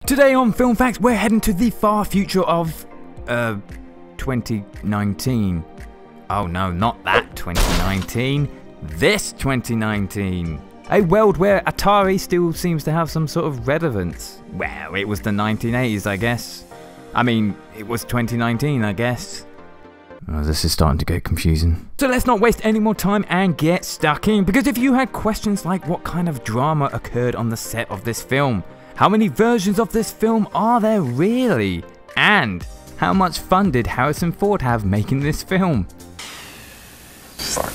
Today on Film Facts, we're heading to the far future of 2019. Oh no, not that 2019. This 2019. A world where Atari still seems to have some sort of relevance. Well, it was the 1980s, I guess. I mean, it was 2019, I guess. Oh, this is starting to get confusing. So let's not waste any more time and get stuck in, because if you had questions like what kind of drama occurred on the set of this film, how many versions of this film are there really, and how much fun did Harrison Ford have making this film? Fuck.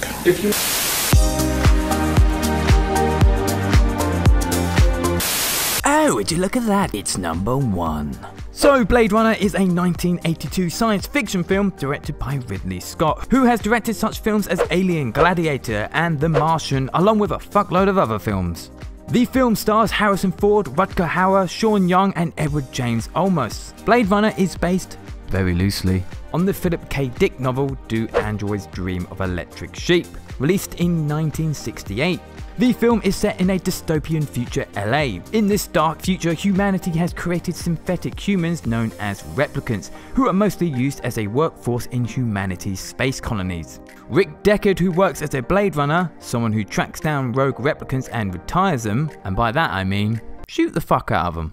Oh, would you look at that? It's number 1. So, Blade Runner is a 1982 science fiction film directed by Ridley Scott, who has directed such films as Alien, Gladiator, and The Martian, along with a fuckload of other films. The film stars Harrison Ford, Rutger Hauer, Sean Young, and Edward James Olmos. Blade Runner is based, very loosely, on the Philip K. Dick novel Do Androids Dream of Electric Sheep, released in 1968. The film is set in a dystopian future LA. In this dark future, humanity has created synthetic humans known as replicants, who are mostly used as a workforce in humanity's space colonies. Rick Deckard, who works as a Blade Runner, someone who tracks down rogue replicants and retires them, and by that I mean, shoot the fuck out of them,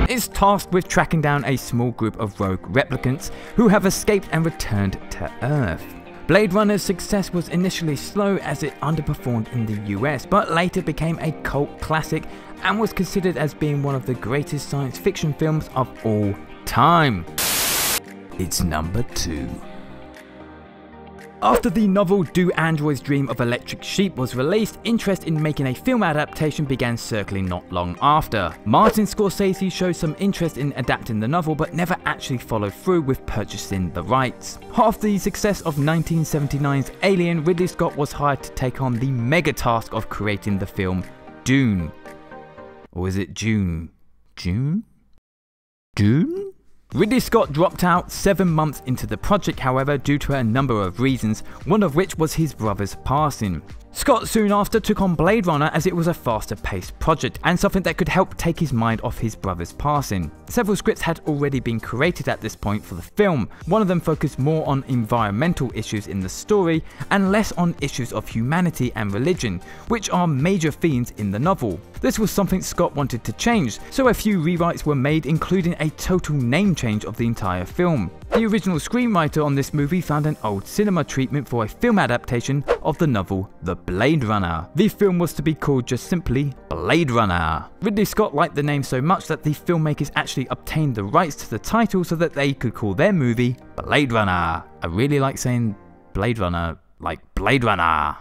is tasked with tracking down a small group of rogue replicants who have escaped and returned to Earth. Blade Runner's success was initially slow as it underperformed in the US, but later became a cult classic and was considered as being one of the greatest science fiction films of all time. It's number 2. After the novel Do Androids Dream of Electric Sheep was released, interest in making a film adaptation began circling not long after. Martin Scorsese showed some interest in adapting the novel but never actually followed through with purchasing the rights. Half the success of 1979's Alien, Ridley Scott was hired to take on the mega task of creating the film Dune. Or is it June? June? Dune? Ridley Scott dropped out 7 months into the project, however, due to a number of reasons, one of which was his brother's passing. Scott soon after took on Blade Runner as it was a faster paced project and something that could help take his mind off his brother's passing. Several scripts had already been created at this point for the film. One of them focused more on environmental issues in the story and less on issues of humanity and religion, which are major themes in the novel. This was something Scott wanted to change, so a few rewrites were made, including a total name change of the entire film. The original screenwriter on this movie found an old cinema treatment for a film adaptation of the novel The Blade Runner. The film was to be called just simply Blade Runner. Ridley Scott liked the name so much that the filmmakers actually obtained the rights to the title so that they could call their movie Blade Runner. I really like saying Blade Runner like Blade Runner.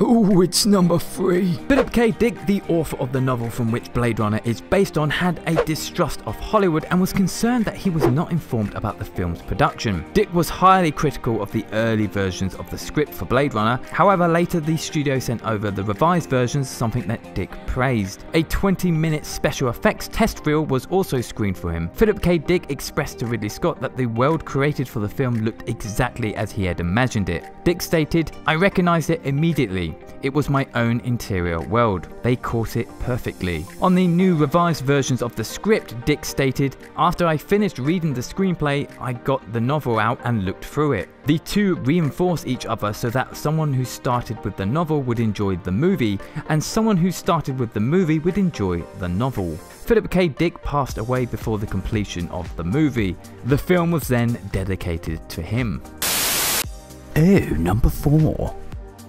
Ooh, it's number 3. Philip K. Dick, the author of the novel from which Blade Runner is based on, had a distrust of Hollywood and was concerned that he was not informed about the film's production. Dick was highly critical of the early versions of the script for Blade Runner, however later the studio sent over the revised versions, something that Dick praised. A 20-minute special effects test reel was also screened for him. Philip K. Dick expressed to Ridley Scott that the world created for the film looked exactly as he had imagined it. Dick stated, "I recognized it immediately. It was my own interior world. They caught it perfectly." On the new revised versions of the script, Dick stated, "After I finished reading the screenplay, I got the novel out and looked through it. The two reinforce each other so that someone who started with the novel would enjoy the movie, and someone who started with the movie would enjoy the novel." Philip K. Dick passed away before the completion of the movie. The film was then dedicated to him. Oh, number 4.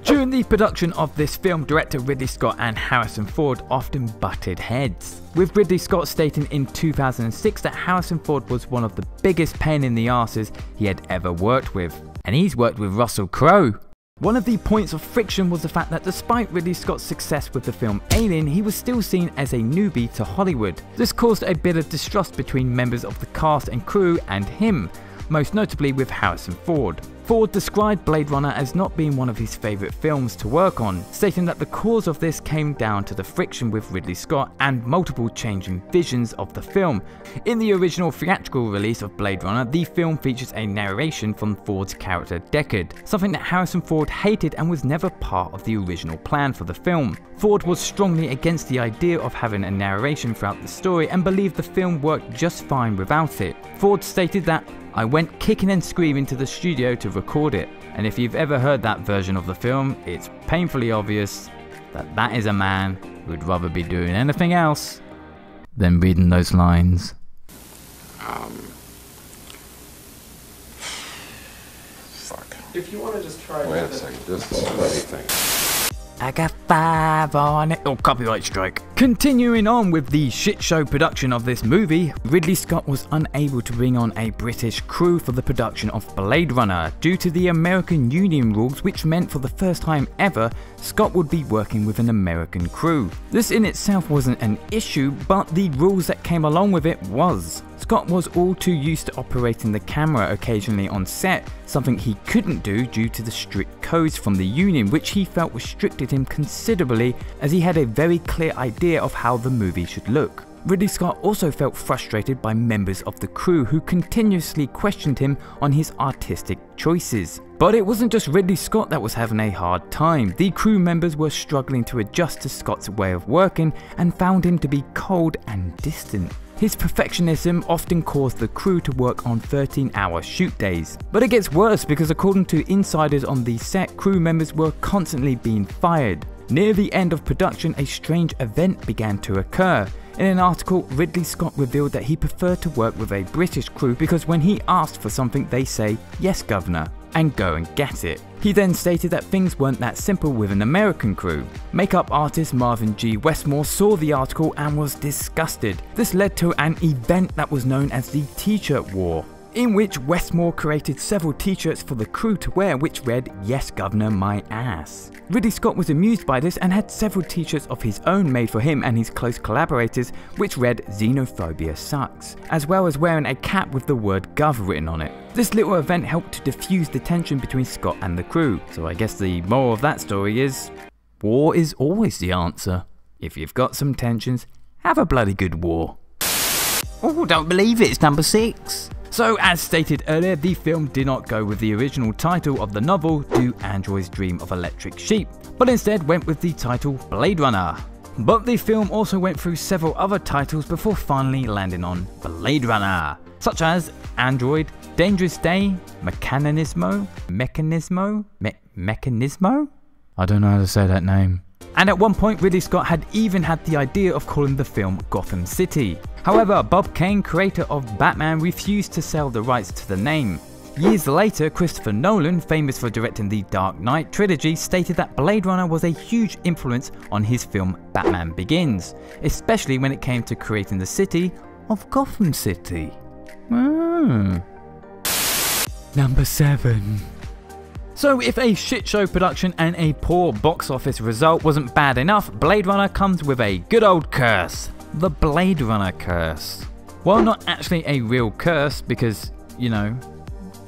During the production of this film, director Ridley Scott and Harrison Ford often butted heads, with Ridley Scott stating in 2006 that Harrison Ford was one of the biggest pain in the asses he had ever worked with. And he's worked with Russell Crowe. One of the points of friction was the fact that despite Ridley Scott's success with the film Alien, he was still seen as a newbie to Hollywood. This caused a bit of distrust between members of the cast and crew and him, most notably with Harrison Ford. Ford described Blade Runner as not being one of his favourite films to work on, stating that the cause of this came down to the friction with Ridley Scott and multiple changing visions of the film. In the original theatrical release of Blade Runner, the film features a narration from Ford's character Deckard, something that Harrison Ford hated and was never part of the original plan for the film. Ford was strongly against the idea of having a narration throughout the story and believed the film worked just fine without it. Ford stated that, "I went kicking and screaming to the studio to record it, and if you've ever heard that version of the film, it's painfully obvious that that is a man who would rather be doing anything else than reading those lines." Fuck. If you want to just try. Wait a second. Just let me think. I got 5 on it. Oh, copyright strike. Continuing on with the shit show production of this movie, Ridley Scott was unable to bring on a British crew for the production of Blade Runner due to the American Union rules, which meant for the first time ever, Scott would be working with an American crew. This in itself wasn't an issue, but the rules that came along with it was. Scott was all too used to operating the camera occasionally on set, something he couldn't do due to the strict codes from the Union, which he felt restricted him considerably as he had a very clear idea of how the movie should look. Ridley Scott also felt frustrated by members of the crew who continuously questioned him on his artistic choices. But it wasn't just Ridley Scott that was having a hard time. The crew members were struggling to adjust to Scott's way of working and found him to be cold and distant. His perfectionism often caused the crew to work on 13-hour shoot days. But it gets worse because according to insiders on the set, crew members were constantly being fired. Near the end of production, a strange event began to occur. In an article, Ridley Scott revealed that he preferred to work with a British crew because when he asked for something they say, "Yes, Governor," and go and get it. He then stated that things weren't that simple with an American crew. Makeup artist Marvin G. Westmore saw the article and was disgusted. This led to an event that was known as the T-shirt war, in which Westmore created several t-shirts for the crew to wear which read, "Yes Governor, my ass." Ridley Scott was amused by this and had several t-shirts of his own made for him and his close collaborators which read "Xenophobia sucks," as well as wearing a cap with the word Gov written on it. This little event helped to diffuse the tension between Scott and the crew, so I guess the moral of that story is, war is always the answer. If you've got some tensions, have a bloody good war. Oh, don't believe it, it's number 6. So as stated earlier, the film did not go with the original title of the novel, Do Androids Dream of Electric Sheep, but instead went with the title Blade Runner. But the film also went through several other titles before finally landing on Blade Runner, such as Android, Dangerous Day, Mechanismo? I don't know how to say that name. And at one point Ridley Scott had even had the idea of calling the film Gotham City. However, Bob Kane, creator of Batman, refused to sell the rights to the name. Years later, Christopher Nolan, famous for directing the Dark Knight trilogy, stated that Blade Runner was a huge influence on his film Batman Begins, especially when it came to creating the city of Gotham City. Number 7. So if a shit show production and a poor box office result wasn't bad enough, Blade Runner comes with a good old curse. The Blade Runner curse. Well, not actually a real curse because, you know,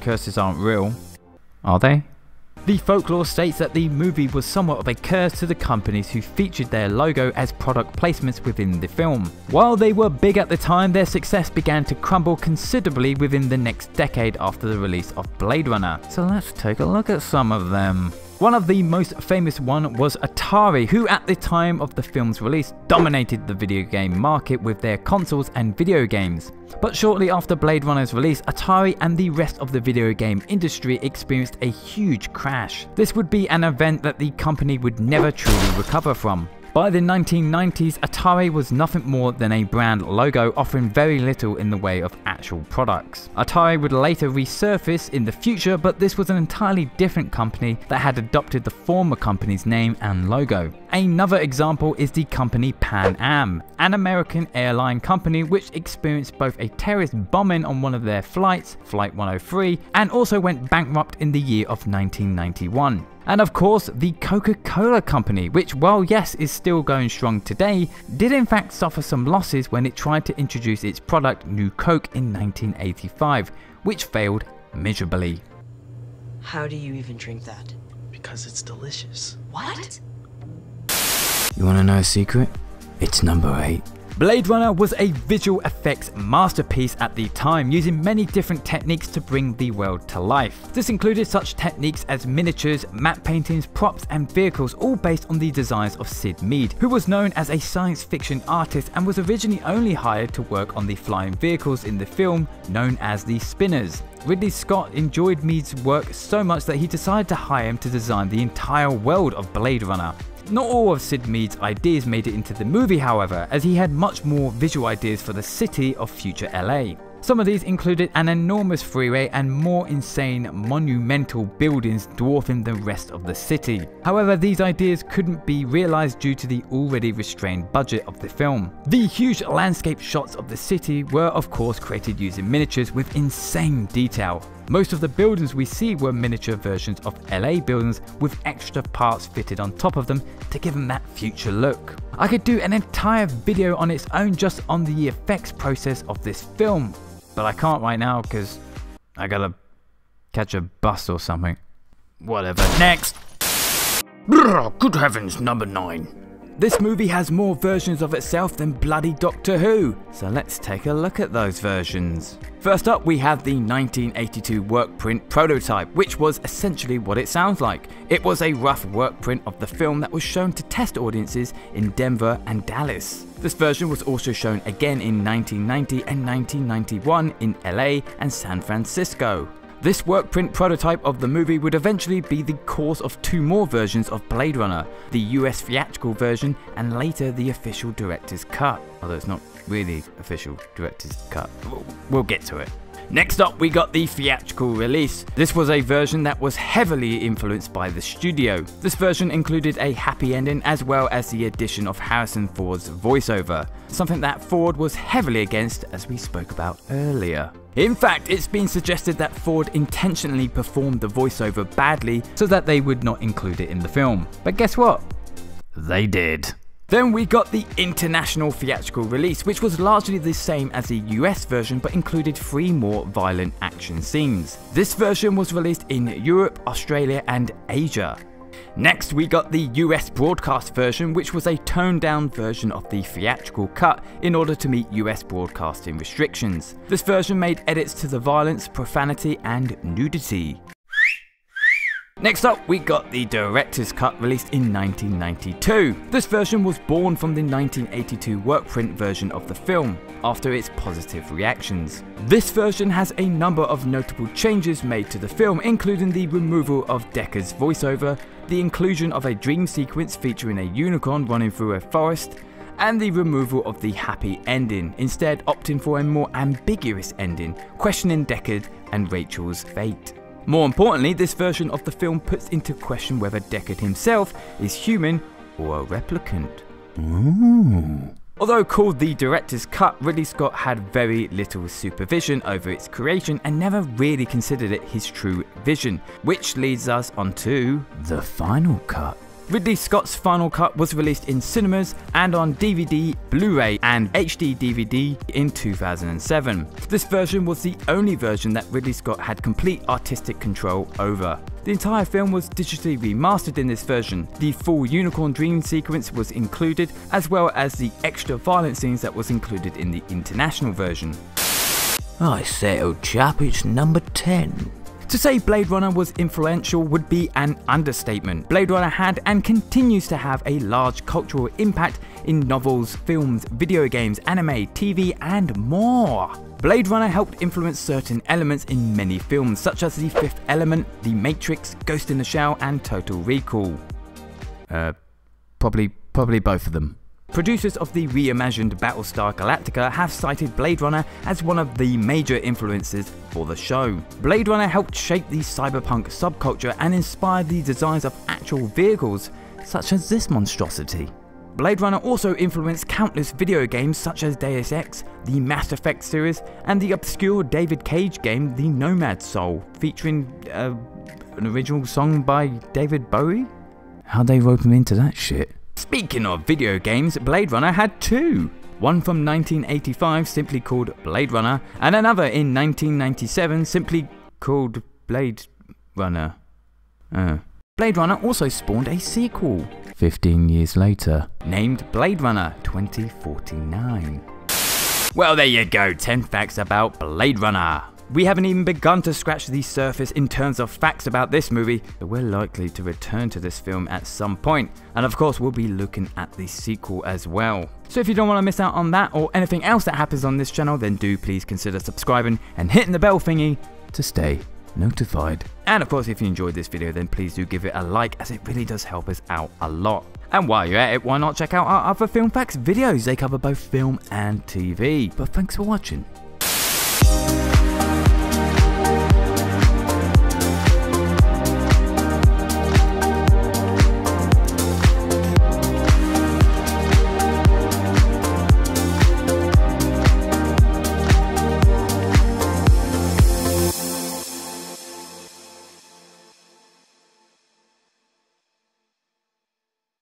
curses aren't real, are they? The folklore states that the movie was somewhat of a curse to the companies who featured their logo as product placements within the film. While they were big at the time, their success began to crumble considerably within the next decade after the release of Blade Runner. So let's take a look at some of them. One of the most famous one was Atari, who at the time of the film's release dominated the video game market with their consoles and video games. But shortly after Blade Runner's release, Atari and the rest of the video game industry experienced a huge crash. This would be an event that the company would never truly recover from. By the 1990s, Atari was nothing more than a brand logo offering very little in the way of actual products. Atari would later resurface in the future, but this was an entirely different company that had adopted the former company's name and logo. Another example is the company Pan Am, an American airline company which experienced both a terrorist bombing on one of their flights, Flight 103, and also went bankrupt in the year of 1991. And of course, the Coca-Cola company, which while yes is still going strong today, did in fact suffer some losses when it tried to introduce its product New Coke in 1985, which failed miserably. How do you even drink that? Because it's delicious. What? You wanna know a secret? It's number 8. Blade Runner was a visual effects masterpiece at the time, using many different techniques to bring the world to life. This included such techniques as miniatures, matte paintings, props and vehicles, all based on the designs of Sid Mead, who was known as a science fiction artist and was originally only hired to work on the flying vehicles in the film known as the Spinners. Ridley Scott enjoyed Mead's work so much that he decided to hire him to design the entire world of Blade Runner. Not all of Sid Mead's ideas made it into the movie, however, as he had much more visual ideas for the city of future LA. Some of these included an enormous freeway and more insane monumental buildings dwarfing the rest of the city. However, these ideas couldn't be realized due to the already restrained budget of the film. The huge landscape shots of the city were of course created using miniatures with insane detail. Most of the buildings we see were miniature versions of LA buildings with extra parts fitted on top of them to give them that future look. I could do an entire video on its own just on the effects process of this film, but I can't right now because I gotta catch a bus or something. Whatever. Next! Good heavens, number 9. This movie has more versions of itself than bloody Doctor Who, so let's take a look at those versions. First up, we have the 1982 work print prototype, which was essentially what it sounds like. It was a rough work print of the film that was shown to test audiences in Denver and Dallas. This version was also shown again in 1990 and 1991 in LA and San Francisco. This work print prototype of the movie would eventually be the cause of 2 more versions of Blade Runner, the US theatrical version and later the official director's cut. Although it's not really official director's cut. We'll get to it. Next up, we got the theatrical release. This was a version that was heavily influenced by the studio. This version included a happy ending as well as the addition of Harrison Ford's voiceover, something that Ford was heavily against as we spoke about earlier. In fact, it's been suggested that Ford intentionally performed the voiceover badly so that they would not include it in the film. But guess what? They did. Then we got the international theatrical release, which was largely the same as the US version but included 3 more violent action scenes. This version was released in Europe, Australia and Asia. Next we got the US broadcast version, which was a toned down version of the theatrical cut in order to meet US broadcasting restrictions. This version made edits to the violence, profanity and nudity. Next up, we got the director's cut released in 1992. This version was born from the 1982 work print version of the film, after its positive reactions. This version has a number of notable changes made to the film, including the removal of Decker's voiceover, the inclusion of a dream sequence featuring a unicorn running through a forest, and the removal of the happy ending, instead opting for a more ambiguous ending, questioning Deckard and Rachel's fate. More importantly, this version of the film puts into question whether Deckard himself is human or a replicant. Ooh. Although called the director's cut, Ridley Scott had very little supervision over its creation and never really considered it his true vision, which leads us onto the final cut. Ridley Scott's final cut was released in cinemas and on DVD, Blu-ray and HD DVD in 2007. This version was the only version that Ridley Scott had complete artistic control over. The entire film was digitally remastered in this version. The full unicorn dream sequence was included, as well as the extra violent scenes that was included in the international version. I say, old chap, it's number 10. To say Blade Runner was influential would be an understatement. Blade Runner had and continues to have a large cultural impact in novels, films, video games, anime, TV and more. Blade Runner helped influence certain elements in many films such as The Fifth Element, The Matrix, Ghost in the Shell and Total Recall. Probably both of them. Producers of the reimagined Battlestar Galactica have cited Blade Runner as one of the major influences for the show. Blade Runner helped shape the cyberpunk subculture and inspire the designs of actual vehicles, such as this monstrosity. Blade Runner also influenced countless video games such as Deus Ex, the Mass Effect series, and the obscure David Cage game The Nomad Soul, featuring an original song by David Bowie? How'd they rope him into that shit? Speaking of video games, Blade Runner had 2. One from 1985 simply called Blade Runner, and another in 1997 simply called Blade Runner. Blade Runner also spawned a sequel 15 years later, named Blade Runner 2049. Well, there you go, 10 facts about Blade Runner. We haven't even begun to scratch the surface in terms of facts about this movie, but we're likely to return to this film at some point, and of course we'll be looking at the sequel as well. So if you don't want to miss out on that or anything else that happens on this channel, then do please consider subscribing and hitting the bell thingy to stay notified. And of course, if you enjoyed this video, then please do give it a like, as it really does help us out a lot. And while you're at it, why not check out our other Film Facts videos? They cover both film and TV. But thanks for watching.